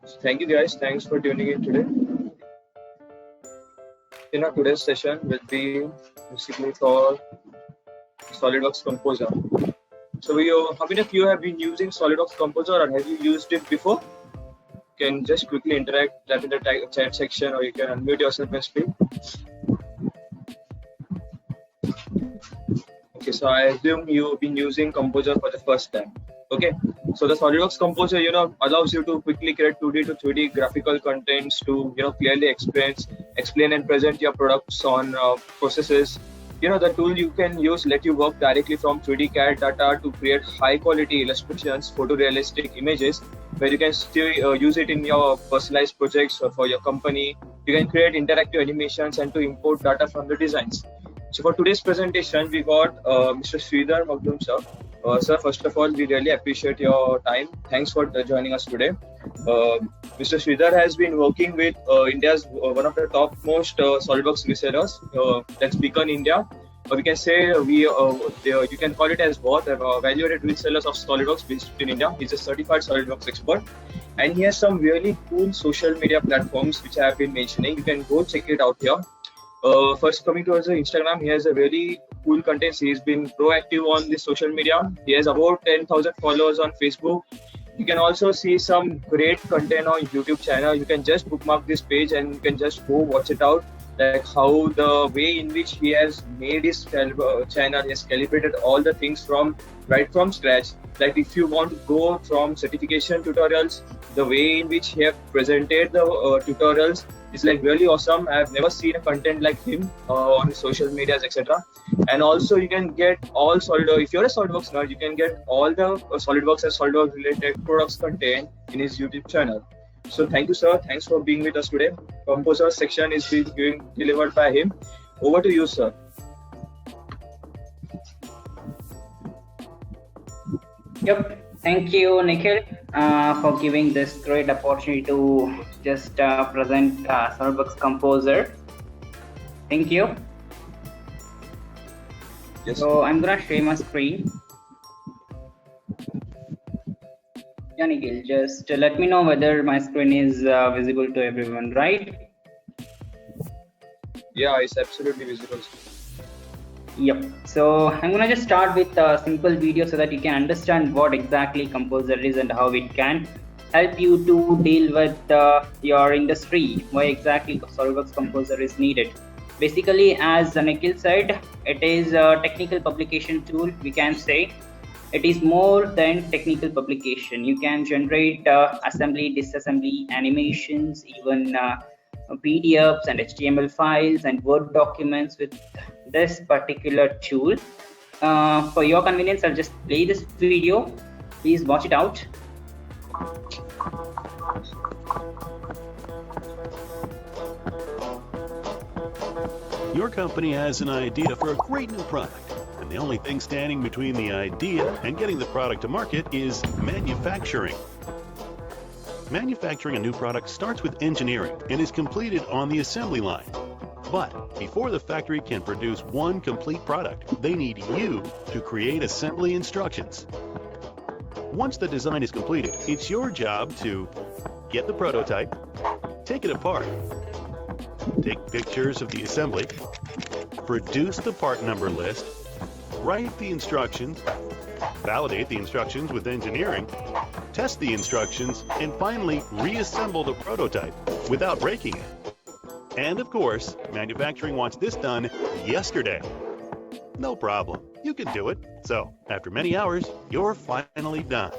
So thank you guys. Thanks for tuning in today. Today's session will be basically for SolidWorks Composer. So how many of you have been using SolidWorks Composer or have you used it before? You can just quickly interact that in the chat section or you can unmute yourself and speak. Okay, so I assume you've been using Composer for the first time. Okay, so the SolidWorks Composer, allows you to quickly create 2D to 3D graphical contents to, clearly explain and present your products on processes. The tool you can use let you work directly from 3D CAD data to create high quality illustrations, photorealistic images, where you can still use it in your personalized projects or for your company. You can create interactive animations and to import data from the designs. So for today's presentation, we got Mr. Sridhar Magdum, sir. Sir, first of all, we really appreciate your time. Thanks for joining us today. Mr. Sridhar has been working with India's one of the topmost SolidWorks resellers, that's Beacon India. We can say you can call it as both value-added resellers of SolidWorks based in India. He's a certified SolidWorks expert, and he has some really cool social media platforms which I have been mentioning. You can go check it out here. First, coming towards the Instagram, he has a really cool content. He's been proactive on the social media. He has about 10,000 followers on Facebook. You can also see some great content on YouTube channel. You can just bookmark this page and you can just go watch it out. Like how the way in which he has made his channel, he has calibrated all the things right from scratch. Like if you want to go from certification tutorials, the way in which he have presented the tutorials is like really awesome. I have never seen a content like him on social medias, etc. And also you can get all if you're a SolidWorks nerd, you can get all the SolidWorks and SolidWorks related products content in his YouTube channel. So thank you, sir. Thanks for being with us today. Composer section is being delivered by him. Over to you, sir. Yep. Thank you, Nikhil, for giving this great opportunity to just present SolidWorks Composer. Thank you. Yes. So I'm gonna share my screen. Yeah, Nikhil, just let me know whether my screen is visible to everyone, right? Yeah, it's absolutely visible. Yep. So I'm gonna just start with a simple video so that you can understand what exactly Composer is and how it can help you to deal with your industry, why exactly SolidWorks Composer is needed. Basically, as Nikhil said, it is a technical publication tool, we can say. It is more than technical publication. You can generate assembly, disassembly, animations, even PDFs and HTML files and Word documents with this particular tool. For your convenience, I'll just play this video. Please watch it out. Your company has an idea for a great new product, and the only thing standing between the idea and getting the product to market is manufacturing. Manufacturing a new product starts with engineering and is completed on the assembly line. But before the factory can produce one complete product, they need you to create assembly instructions. Once the design is completed, it's your job to get the prototype, take it apart, take pictures of the assembly, produce the part number list, write the instructions, validate the instructions with engineering, test the instructions, and finally reassemble the prototype without breaking it. And of course, manufacturing wants this done yesterday. No problem, you can do it. So, after many hours, you're finally done.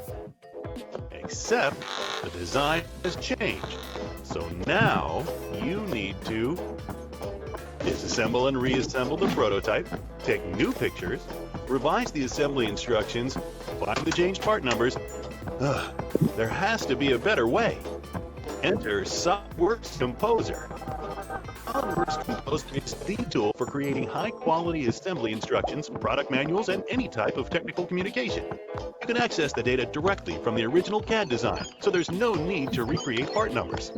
Except the design has changed. So now you need to disassemble and reassemble the prototype, take new pictures, revise the assembly instructions, find the changed part numbers. There has to be a better way. Enter SolidWorks Composer. SolidWorks Composer is the tool for creating high-quality assembly instructions, product manuals, and any type of technical communication. You can access the data directly from the original CAD design, so there's no need to recreate part numbers.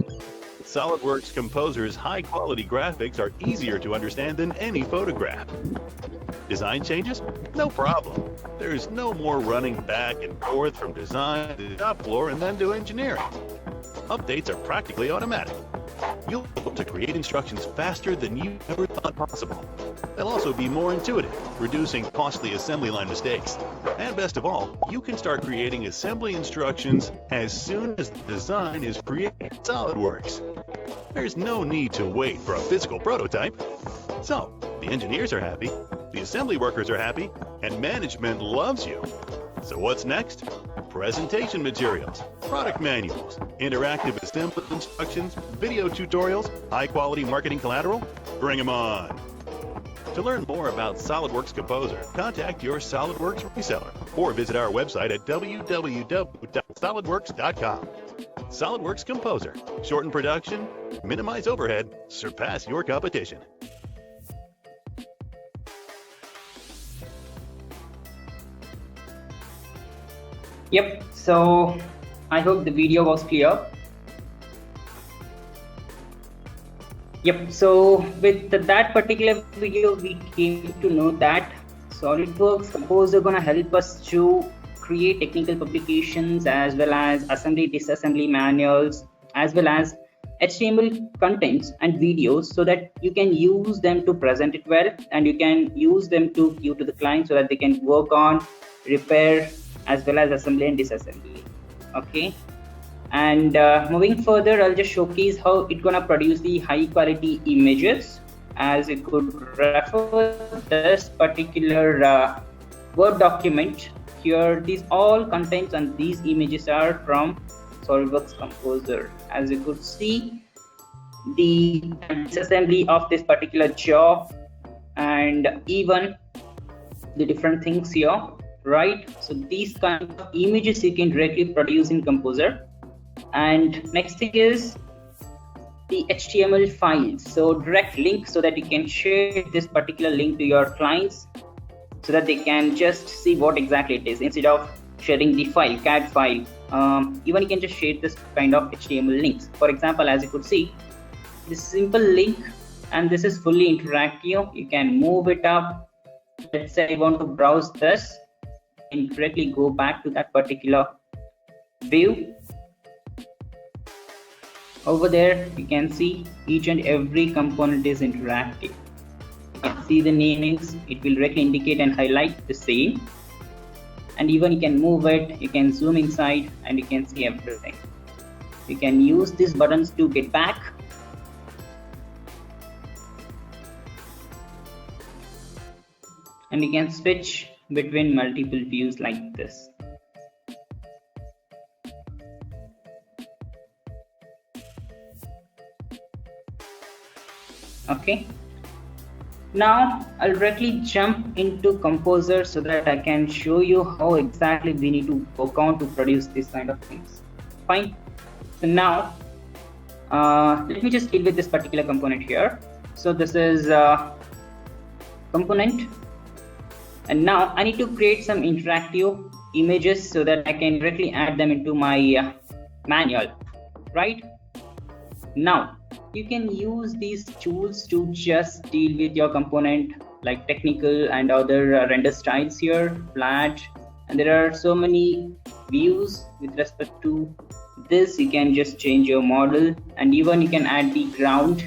SolidWorks Composer's high-quality graphics are easier to understand than any photograph. Design changes? No problem. There's no more running back and forth from design to the shop floor and then to engineering. Updates are practically automatic. You'll be able to create instructions faster than you ever thought possible. They'll also be more intuitive, reducing costly assembly line mistakes. And best of all, you can start creating assembly instructions as soon as the design is created in SolidWorks. There's no need to wait for a physical prototype. So, the engineers are happy, the assembly workers are happy, and management loves you. So what's next? Presentation materials, product manuals, interactive assembly instructions, video tutorials, high-quality marketing collateral? Bring 'em on! To learn more about SolidWorks Composer, contact your SolidWorks reseller or visit our website at www.solidworks.com. SolidWorks Composer. Shorten production, minimize overhead, surpass your competition. Yep, so I hope the video was clear. Yep, so with that particular video, we came to know that SolidWorks Composer gonna help us to create technical publications as well as assembly, disassembly manuals, as well as HTML contents and videos, so that you can use them to present it well, and you can use them to give to the client so that they can work on, repair, as well as assembly and disassembly. Okay, and moving further, I'll just showcase how it's gonna produce the high quality images. As you could refer this particular Word document here, these all contents and these images are from SolidWorks Composer. As you could see, the disassembly of this particular jaw and even the different things here, right? So these kind of images you can directly produce in Composer. And next thing is the HTML files, so direct link, so that you can share this particular link to your clients so that they can just see what exactly it is, instead of sharing the file, CAD file. Even you can just share this kind of HTML links. For example, as you could see, this simple link, and this is fully interactive. You can move it up. Let's say I want to browse this and directly go back to that particular view. Over there, you can see each and every component is interactive. You can see the namings, it will directly indicate and highlight the same. And even you can move it, you can zoom inside, and you can see everything. You can use these buttons to get back. And you can switch between multiple views like this. Okay, now I'll directly jump into Composer so that I can show you how exactly we need to work on to produce these kind of things. Fine. So now let me just deal with this particular component here. So this is component, and now I need to create some interactive images so that I can directly add them into my manual, right? Now you can use these tools to just deal with your component, like technical and other render styles here, flat, and there are so many views with respect to this. You can just change your model, and even you can add the ground.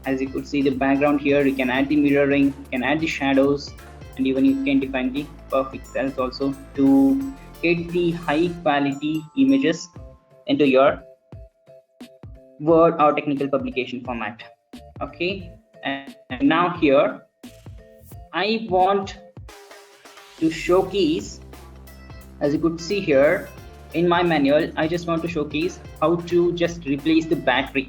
As you could see the background here, you can add the mirroring, you can add the shadows, and even you can define the perfect cells also to get the high quality images into your Word or technical publication format. Okay, and now here I want to showcase, as you could see here in my manual, I just want to showcase how to just replace the battery.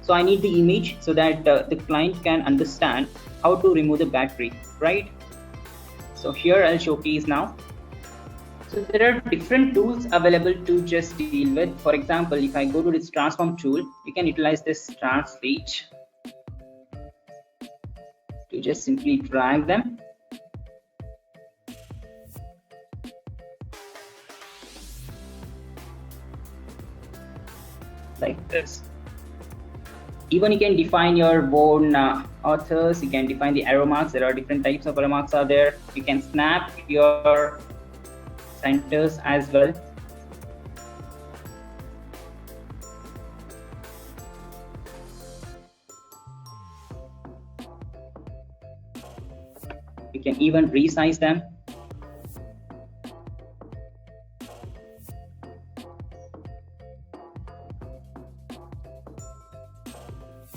So I need the image so that the client can understand how to remove the battery, right? So here I'll showcase now. So there are different tools available to just deal with. For example, if I go to this transform tool, you can utilize this translate to just simply drag them. Like this. Even you can define your own authors, you can define the arrow marks. There are different types of arrow marks are there. You can snap your centers as well. You can even resize them.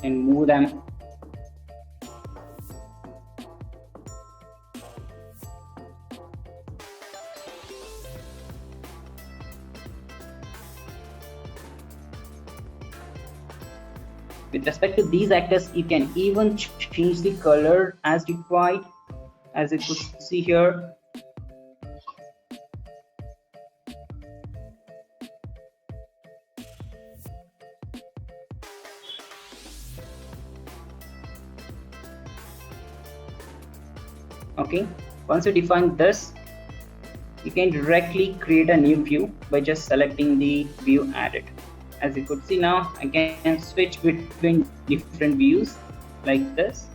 And move them. With respect to these actors, you can even change the color as required, as you could see here. Okay, once you define this, you can directly create a new view by just selecting the view added. As you could see now, I can switch between different views like this.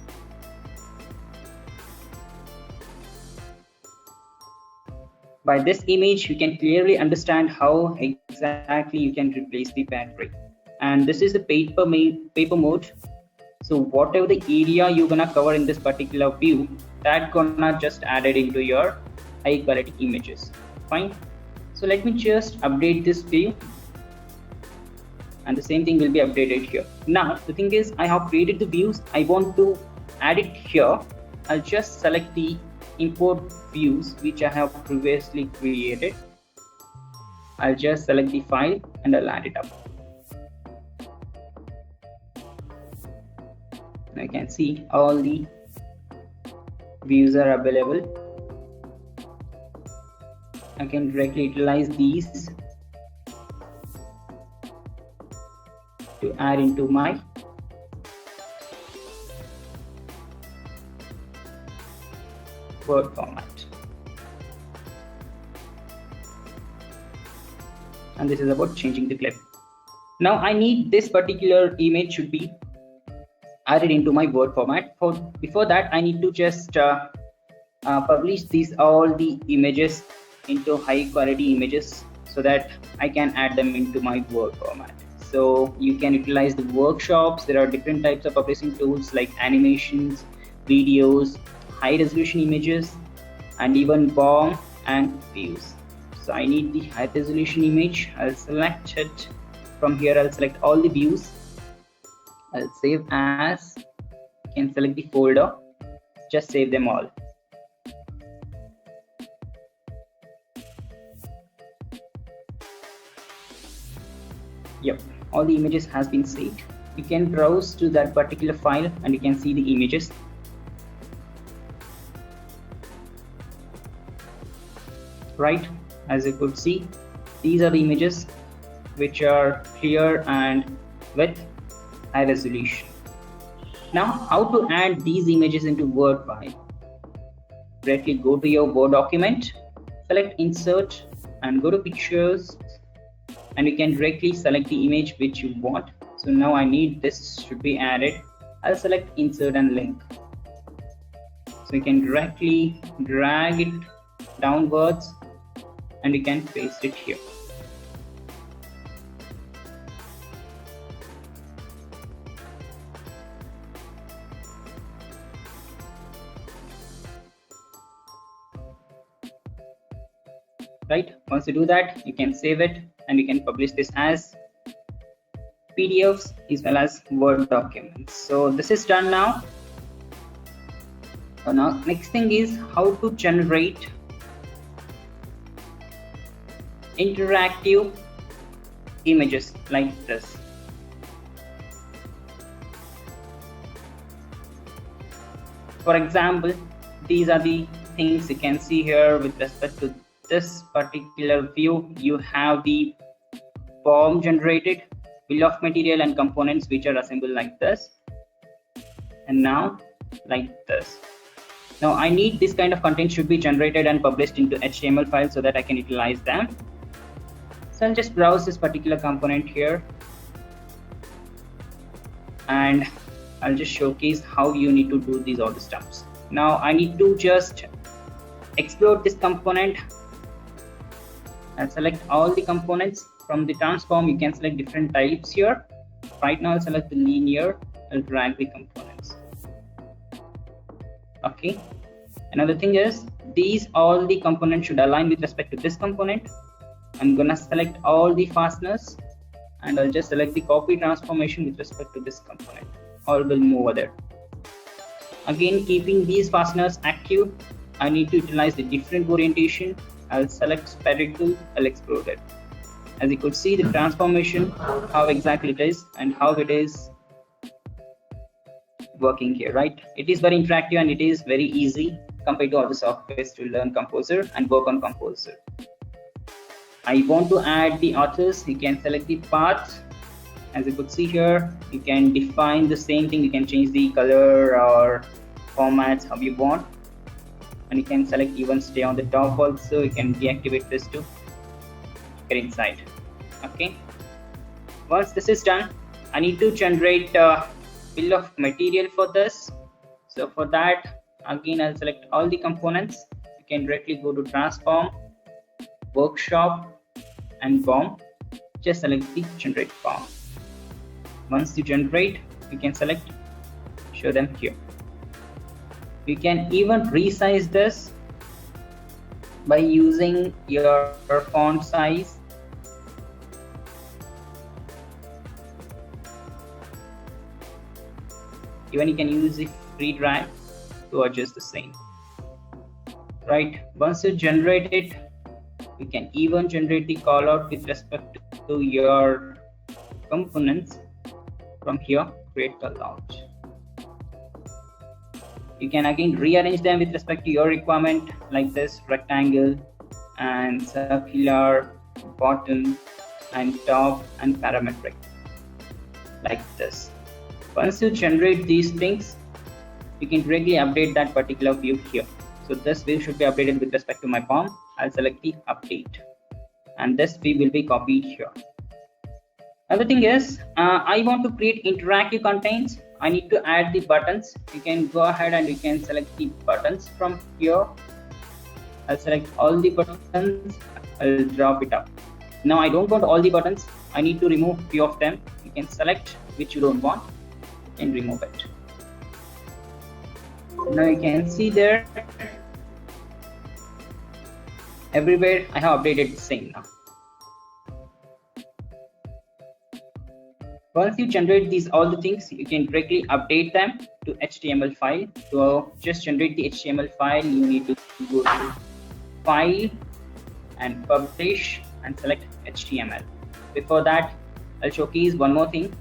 By this image, you can clearly understand how exactly you can replace the battery. And this is the paper mode. So whatever the area you're gonna cover in this particular view, that gonna just add it into your high quality images. Fine. So let me just update this view, and the same thing will be updated here. Now the thing is, I have created the views. I want to add it here. I'll just select the import views which I have previously created. I'll just select the file and I'll add it up. I can see all the views are available. I can directly utilize these to add into my Word format. And this is about changing the clip. Now I need this particular image should be added into my Word format. Before that, I need to just publish all the images into high quality images so that I can add them into my Word format. So you can utilize the workshops. There are different types of publishing tools like animations, videos, high resolution images, and even BOM and views. So I need the high resolution image. I'll select it from here. I'll select all the views. I'll save as. You can select the folder. Just save them all. Yep, all the images has been saved. You can browse to that particular file and you can see the images. Right, as you could see, these are the images which are clear and with high resolution. Now, how to add these images into Word file? Directly go to your Word document, select Insert and go to Pictures, and you can directly select the image which you want. So now I need this should be added. I'll select Insert and Link. So you can directly drag it downwards and you can paste it here. Right, once you do that, you can save it and you can publish this as PDFs as well as Word documents. So this is done now. So now next thing is how to generate interactive images like this. For example, these are the things you can see here with respect to this particular view. You have the BOM generated, bill of material and components which are assembled like this, and now like this. Now I need this kind of content should be generated and published into HTML files so that I can utilize them. So I'll just browse this particular component here and I'll just showcase how you need to do these all the steps. Now I need to just explode this component and select all the components. From the transform, you can select different types here. Right now I'll select the linear. I'll drag the components. Okay, Another thing is, all the components should align with respect to this component. I'm gonna select all the fasteners, and I'll just select the copy transformation with respect to this component. All will move over there. Again, keeping these fasteners active, I need to utilize the different orientation. I'll select spherical, I'll explode it. As you could see, the transformation, how exactly it is and how it is working here, right? It is very interactive and it is very easy compared to other softwares to learn Composer and work on Composer. I want to add the authors. You can select the path. As you could see here, you can define the same thing. You can change the color or formats how you want, and you can select even stay on the top also. You can deactivate this to get inside. Okay, once this is done, I need to generate a bill of material for this. So for that, again, I'll select all the components. You can directly go to transform, workshop, and BOM. Just select the generate BOM. Once you generate, you can select show them here. You can even resize this by using your font size. Even you can use the free drag to adjust the same. Right, once you generate it, you can even generate the callout with respect to your components. From here, create callout. You can again rearrange them with respect to your requirement, like this: rectangle and circular, bottom and top, and parametric, like this. Once you generate these things, you can directly update that particular view here. So this view should be updated with respect to my BOM. I'll select the update, and this view will be copied here. Another thing is, I want to create interactive contents. I need to add the buttons. You can go ahead and you can select the buttons from here. I'll select all the buttons. I'll drop it up. Now I don't want all the buttons. I need to remove few of them. You can select which you don't want and remove it. Now you can see there, everywhere I have updated the same now. Once you generate these all the things, you can directly update them to HTML file. To just generate the HTML file, you need to go to File and Publish and select HTML. Before that, I'll showcase one more thing.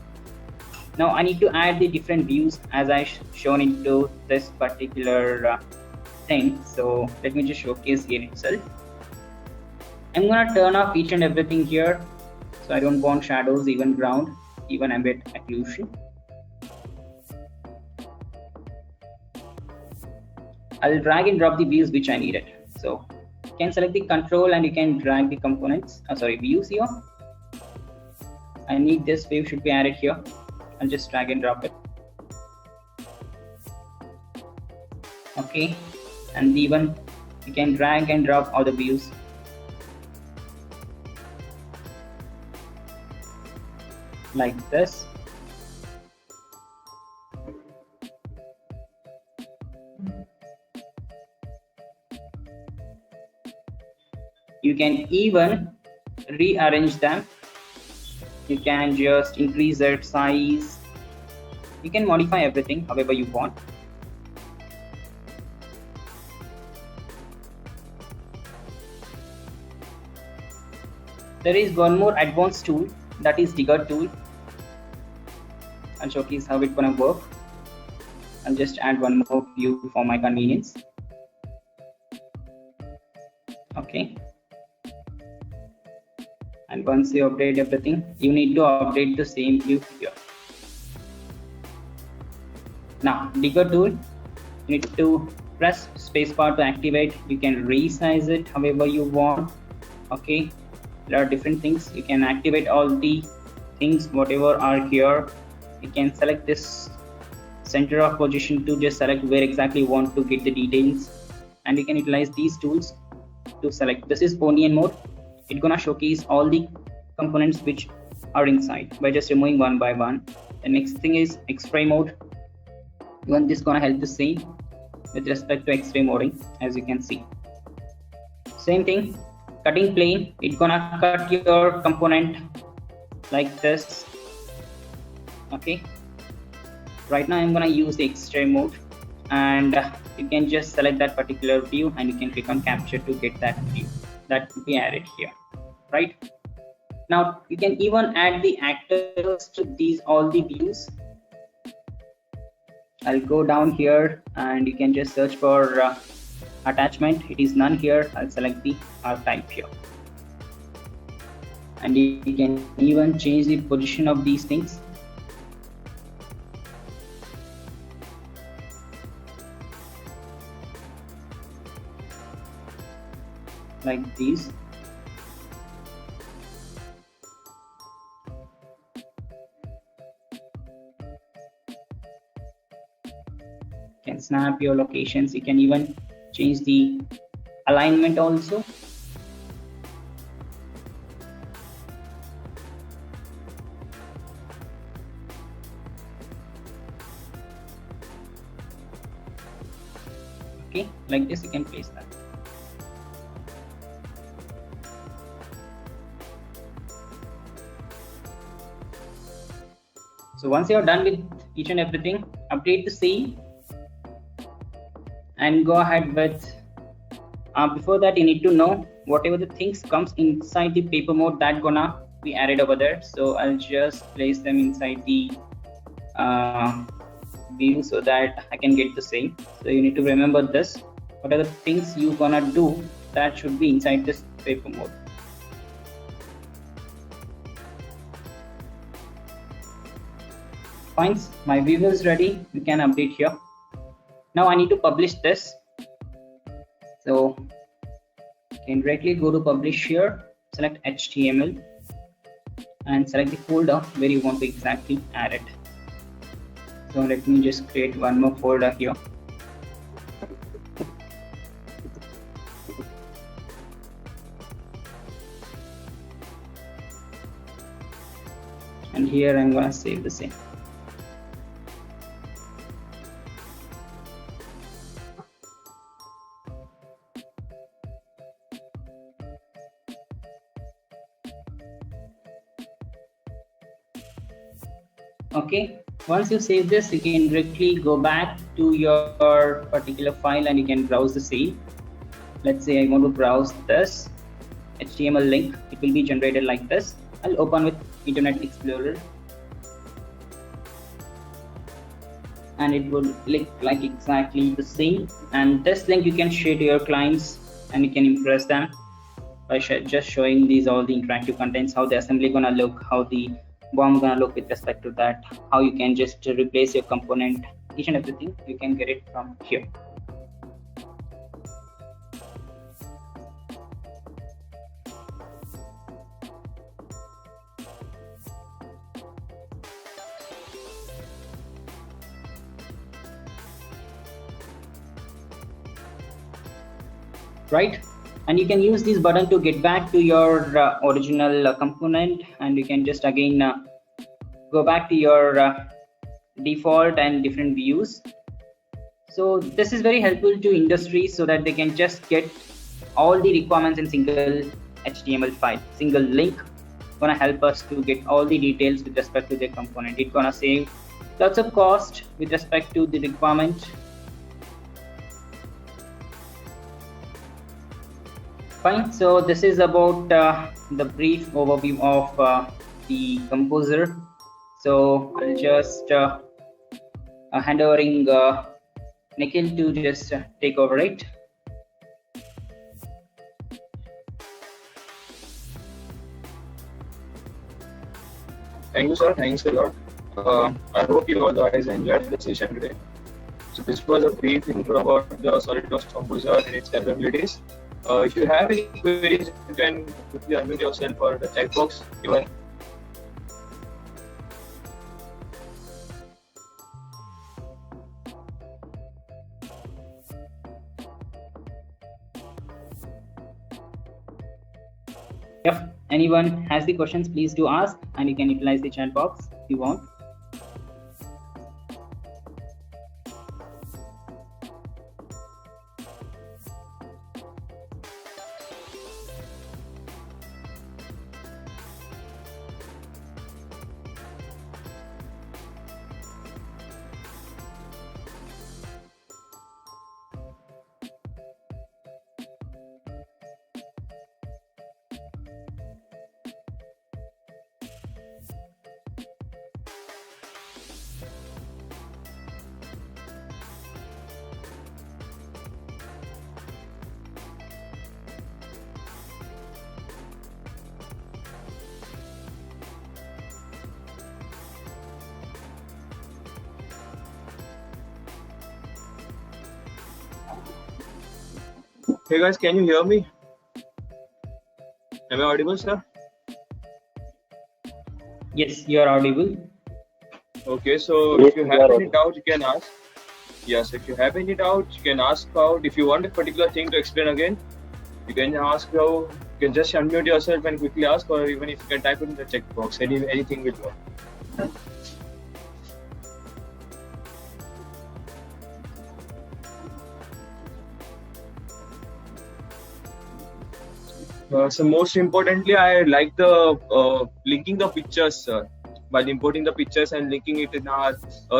Now I need to add the different views as I shown into this particular thing. So let me just showcase here itself. I'm gonna turn off each and everything here, so I don't want shadows, even ground, even ambient occlusion. I'll drag and drop the views which I needed. So you can select the control and you can drag the components, views here. I need this view should be added here. I'll just drag and drop it. Okay, and even you can drag and drop all the views. Like this. You can even rearrange them. You can just increase their size. You can modify everything however you want. There is one more advanced tool, that is Digger tool. I'll showcase how it's gonna work. I'll just add one more view for my convenience. Okay. And once you update everything, you need to update the same view here. Now, Digger tool, you need to press spacebar to activate. You can resize it however you want. Okay, there are different things. You can activate all the things whatever are here. You can select this center of position to just select where exactly you want to get the details, and you can utilize these tools to select. This is Onion mode. It's gonna showcase all the components which are inside by just removing one by one. The next thing is X-ray mode. Even this gonna help the same. with respect to X-ray molding, as you can see. Same thing, cutting plane, it's gonna cut your component like this. Okay, right now I'm gonna use the X-ray mode, and you can just select that particular view and you can click on capture to get that view that will be added here. Right now you can even add the actors to these all the views. I'll go down here and you can just search for attachment. It is none here. I'll select the archive here, and you can even change the position of these things. Like these. You can snap your locations. You can even change the alignment also. Okay, like this you can place that. So once you're done with each and everything, update the scene and go ahead with before that you need to know whatever the things comes inside the paper mode that gonna be added over there. So I'll just place them inside the view so that I can get the same. So you need to remember this, what are the things you gonna do that should be inside this paper mode. Fine, my view is ready. You can update here. Now I need to publish this. So you can directly go to publish here, select HTML and select the folder where you want to exactly add it. So let me just create one more folder here. And here I'm gonna save the same. Okay, once you save this, you can directly go back to your particular file and you can browse the same. Let's say I want to browse this HTML link. It will be generated like this. I'll open with Internet Explorer and it will look like exactly the same. And this link you can share to your clients and you can impress them by just showing these all the interactive contents, how the assembly gonna look, how the BOM gonna look with respect to that, how you can just replace your component, each and everything you can get it from here. Right, and you can use this button to get back to your original component, and you can just again go back to your default and different views. So this is very helpful to industries so that they can just get all the requirements in single HTML file, single link. Gonna help us to get all the details with respect to the component. It's gonna save lots of cost with respect to the requirement. Fine, so this is about the brief overview of the Composer. So I'll just hand overing Nikhil to just take over it. Thank you, sir. Thanks a lot. I hope you all guys enjoyed the session today. So this was a brief intro about the SolidWorks Composer and its capabilities. If you have any queries, you can quickly unmute yourself or the chat box even. If anyone has the questions, please do ask, and you can utilize the chat box if you want. Hey guys, can you hear me? Am I audible, sir? Yes, you are audible. Okay, so Yes, if you you have are any audible. doubt, you can ask. Yes, if you have any doubt, you can ask out. If you want a particular thing to explain again, you can ask how. You can just unmute yourself and quickly ask, or even if you can type it in the check box, anything will work. So most importantly, I like the linking the pictures, sir. By importing the pictures and linking it in our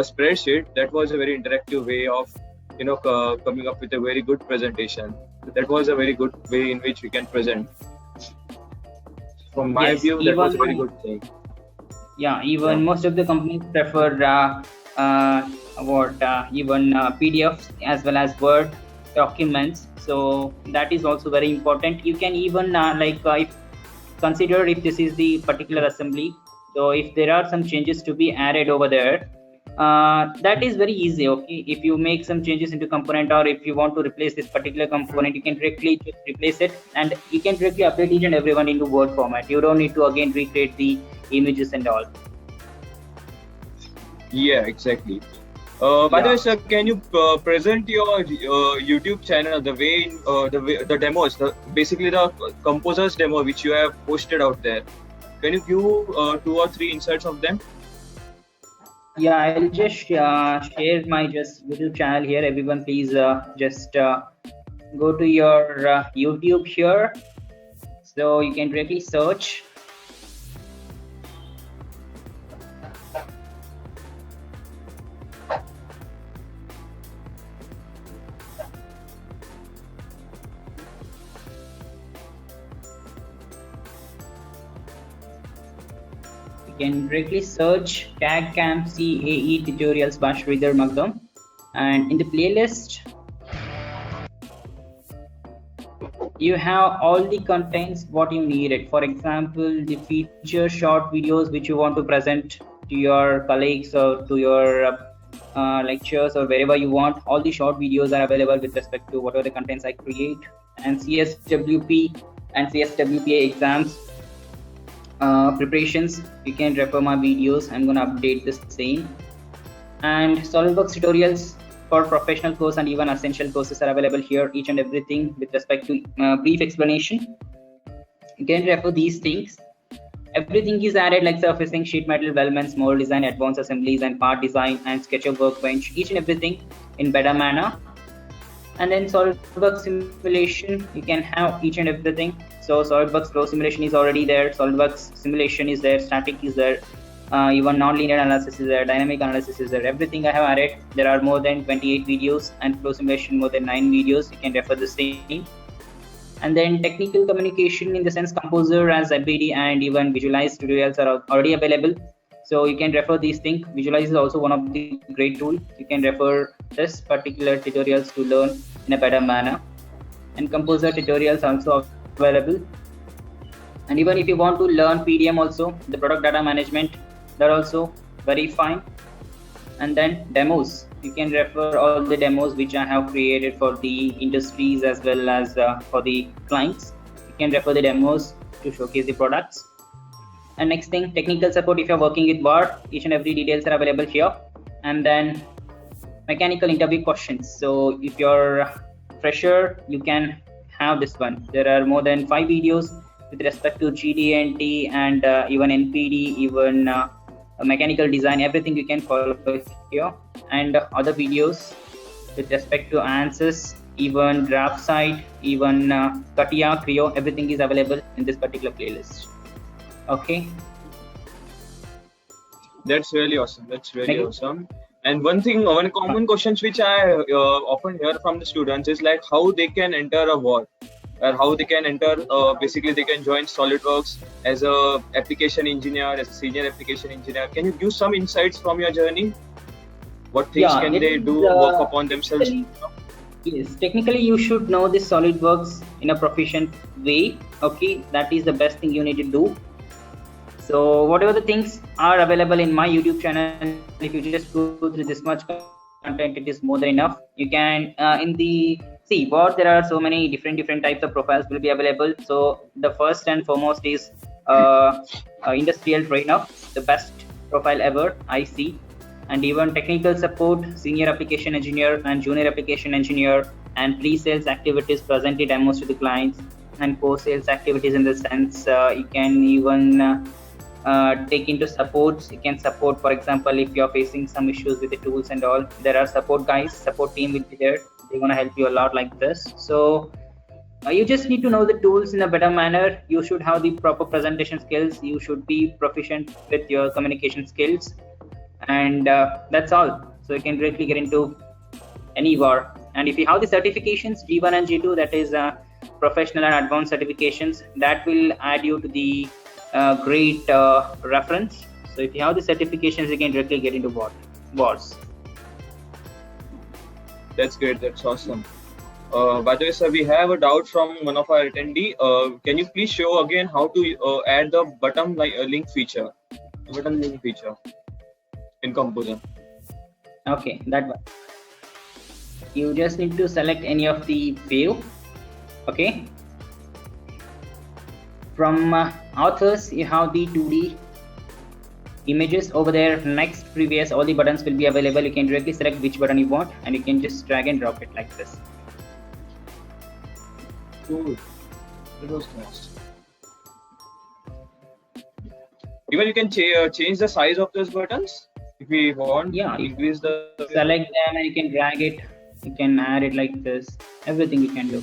spreadsheet, that was a very interactive way of, coming up with a very good presentation. So that was a very good way in which we can present. From my Yes, view, that was a very even good thing. Yeah. even most of the companies prefer even PDFs as well as Word documents. So that is also very important. You can even if consider if this is the particular assembly. So if there are some changes to be added over there, that is very easy. Okay, if you make some changes into component, or if you want to replace this particular component, you can directly just replace it, and you can directly update each and everyone into Word format. You don't need to again recreate the images and all. Yeah, exactly. By the way, Yeah. sir, can you present your YouTube channel, the demos, basically the composer's demo which you have posted out there? Can you give 2 or 3 insights of them? Yeah, I'll just share my just YouTube channel here. Everyone, please just go to your YouTube here, so you can directly search. You can directly search tag camp CAE tutorials by Sridhar Magdam, and in the playlist you have all the contents what you needed. For example, the feature short videos which you want to present to your colleagues or to your lectures or wherever you want. All the short videos are available with respect to whatever the contents I create, and CSWP and CSWPA exams preparations. You can refer my videos. I'm gonna update the same. And SolidWorks tutorials for professional course and even essential courses are available here, each and everything with respect to brief explanation. You can refer these things. Everything is added like surfacing, sheet metal, weldments, mold design, advanced assemblies and part design, and SketchUp workbench, each and everything in better manner. And then SolidWorks simulation, you can have each and everything. So SolidWorks flow simulation is already there, SolidWorks simulation is there, static is there, even non-linear analysis is there, dynamic analysis is there. Everything I have added. There are more than 28 videos, and flow simulation more than 9 videos. You can refer the same. And then technical communication, in the sense Composer as MPD and even Visualize tutorials are already available. So you can refer these things. Visualize is also one of the great tools. You can refer this particular tutorials to learn in a better manner. And Composer tutorials also available. And even if you want to learn PDM also, the product data management, they're also very fine. And then demos, you can refer all the demos which I have created for the industries as well as for the clients. You can refer the demos to showcase the products. And next thing, technical support. If you're working with BAR, each and every details are available here. And then mechanical interview questions. So if you're fresher, you can have this one. There are more than 5 videos with respect to GD&T and even NPD, even mechanical design. Everything you can follow here, and other videos with respect to answers, even draft site, even CATIA, Creo. Everything is available in this particular playlist. Okay. That's really awesome. That's really awesome. And one common questions which I often hear from the students is like how they can enter a war, or how they can enter. Basically, they can join SolidWorks as a application engineer, as a senior application engineer. Can you give some insights from your journey? What things can they do? Work upon themselves? Yes, technically you should know this SolidWorks in a proficient way. Okay, that is the best thing you need to do. So whatever the things are available in my YouTube channel, if you just go through this much content, it is more than enough. You can in the See, what there are so many different types of profiles will be available. So the first and foremost is industrial trainer, the best profile ever I see, and even technical support, senior application engineer and junior application engineer, and pre-sales activities, presenting demos to the clients, and post-sales activities in the sense you can even take into supports. You can support, for example, if you're facing some issues with the tools and all, there are support guys, support team will be there. They're going to help you a lot like this. So you just need to know the tools in a better manner. You should have the proper presentation skills. You should be proficient with your communication skills, and that's all. So you can directly get into any war. And if you have the certifications G1 and G2, that is professional and advanced certifications, that will add you to the great reference. So if you have the certifications, you can directly get into wars. That's great. That's awesome. By the way, sir, we have a doubt from one of our attendee. Can you please show again how to add the button link feature, in Composer? Okay, that one. You just need to select any of the view. Okay. From authors, you have the 2D images over there. Next, previous, all the buttons will be available. You can directly select which button you want, and you can just drag and drop it like this. Cool. It was nice. Even you can change the size of those buttons if we want. Yeah, increase the. Select them and you can drag it. You can add it like this. Everything you can do.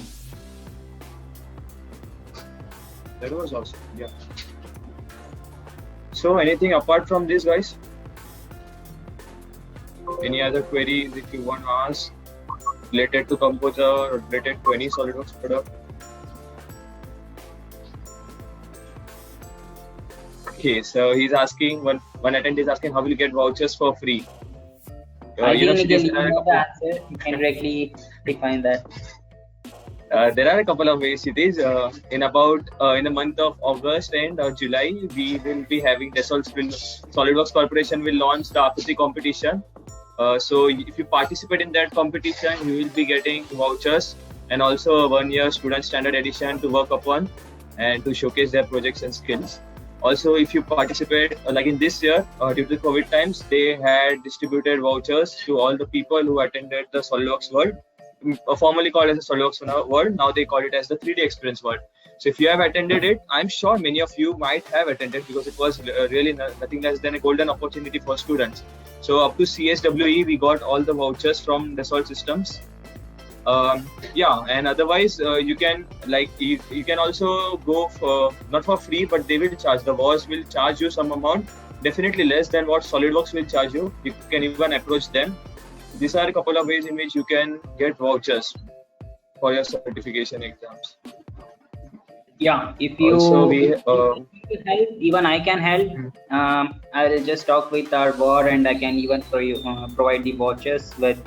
That was awesome. Yeah. So, anything apart from this, guys? Any other queries if you want to ask related to Composer or related to any SolidWorks product? Okay, so he's asking, one attendee is asking, how will you get vouchers for free? I think you know the answer. You can directly define that. There are a couple of ways. It is in the month of August and July, we will be having SolidWorks Corporation will launch the Akriti competition. So if you participate in that competition, you will be getting vouchers and also a 1-year student standard edition to work upon and to showcase their projects and skills. Also, if you participate, like in this year, due to COVID times, they had distributed vouchers to all the people who attended the SolidWorks World, formerly called as the SolidWorks World. Now they call it as the 3D Experience World. So if you have attended it, I'm sure many of you might have attended because it was really nothing less than a golden opportunity for students. So up to CSWE, we got all the vouchers from Dassault Systems. Yeah, and otherwise you can you can also go for not for free, but they will charge. The wars will charge you some amount, definitely less than what SolidWorks will charge you. You can even approach them. These are a couple of ways in which you can get vouchers for your certification exams. Yeah, if you also help, even I can help. I will just talk with our war, and I can even provide the vouchers with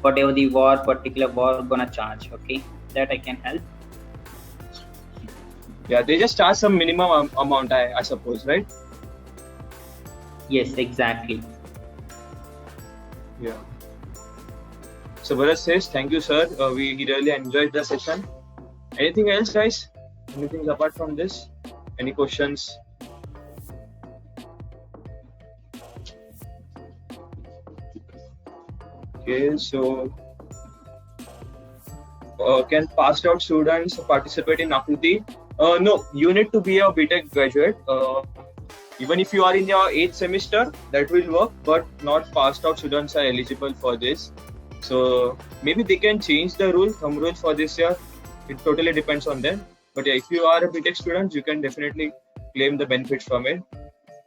whatever the particular war gonna charge. Okay, that I can help. Yeah, they just charge some minimum amount, I suppose, right? Yes, exactly. Yeah. So Bharat says, thank you, sir. We really enjoyed the session. Anything else, guys? Anything apart from this? Any questions? Okay, so can passed out students participate in Akriti? No, you need to be a BTech graduate. Even if you are in your 8th semester, that will work, but not passed out students are eligible for this. So maybe they can change the thumb rule for this year. It totally depends on them. But yeah, if you are a BTech student, you can definitely claim the benefits from it.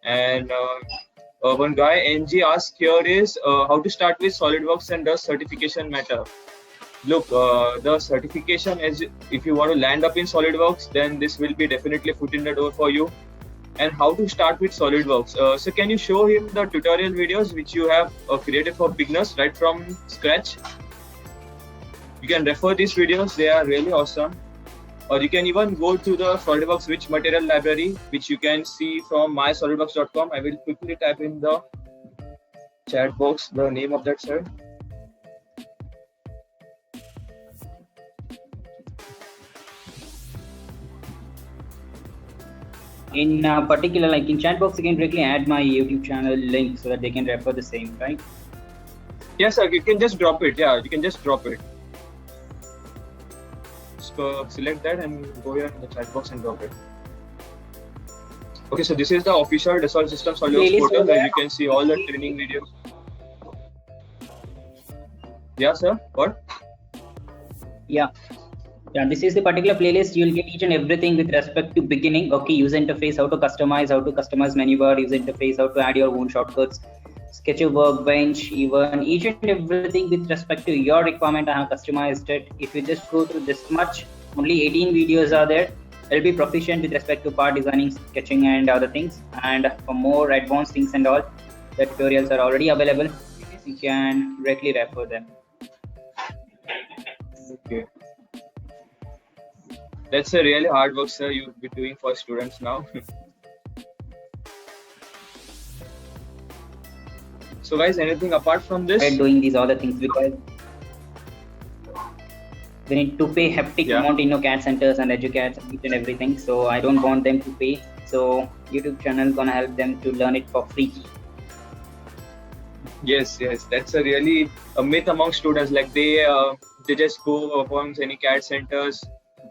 And one guy, NG, asked here is how to start with SolidWorks and does certification matter? Look, the certification, if you want to land up in SolidWorks, then this will be definitely a foot in the door for you. And how to start with SolidWorks. So can you show him the tutorial videos which you have created for beginners right from scratch? You can refer these videos, they are really awesome. Or you can even go to the SolidWorks Rich Material Library, which you can see from mysolidworks.com. I will quickly type in the chat box the name of that site. in particular, like in chat box, you can directly add my YouTube channel link so that they can refer the same, right? Yes, sir. You can just drop it. Yeah, you can just drop it. So select that and go here in the chat box and drop it. Okay, so this is the official Dassault Systems SolidWorks Playlist portal over where there. you can see all the training videos. Yeah, sir. What? Yeah. This is the particular playlist. You'll get each and everything with respect to beginning. Okay, user interface, how to customize menu bar, user interface, how to add your own shortcuts, Sketcher workbench, even each and everything with respect to your requirement. I have customized it. If you just go through this much, only 18 videos are there. I'll be proficient with respect to part designing, sketching, and other things. And for more advanced things and all, the tutorials are already available. You can directly refer them. Okay. That's a really hard work, sir, you'll be doing for students now. So guys, anything apart from this? We're doing these other things because they need to pay hectic amount in CAD centers and educats and everything. So I don't want them to pay. So YouTube channel gonna help them to learn it for free. Yes, that's a really a myth among students. Like they just go upon any CAD centers,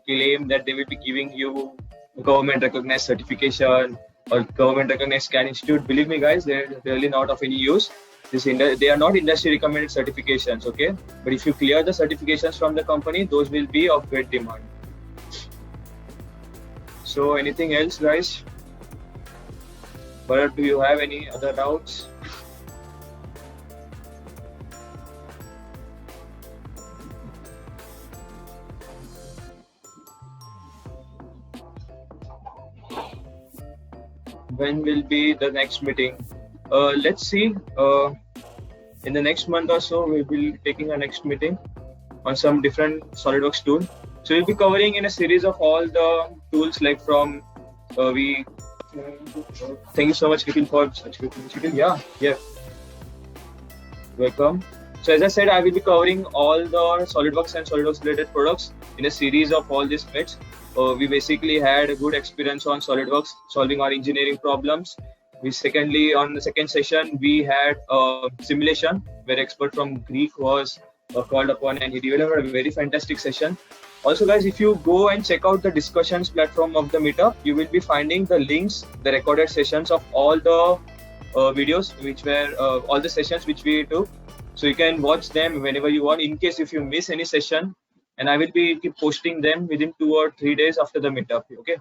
claim that they will be giving you government recognized certification or government recognized CAD institute. Believe me, guys, they're really not of any use. They are not industry recommended certifications, okay? But if you clear the certifications from the company, those will be of great demand. So anything else, guys? But do you have any other doubts? When will be the next meeting? Let's see. In the next month or so, we will be taking a next meeting on some different SolidWorks tool. So we'll be covering in a series of all the tools, like from Thank you so much, Nikhil, for such good initiative. Yeah. Welcome. So as I said, I will be covering all the SolidWorks and SolidWorks related products in a series of all these bits. We basically had a good experience on SolidWorks, solving our engineering problems. Secondly, on the second session, we had a simulation where expert from Greek was called upon, and he delivered a very fantastic session. Also, guys, if you go and check out the discussions platform of the meetup, you will be finding the links, the recorded sessions of all the videos, which were all the sessions which we took. So you can watch them whenever you want, in case if you miss any session, and I will be keep posting them within 2 or 3 days after the meetup. Okay.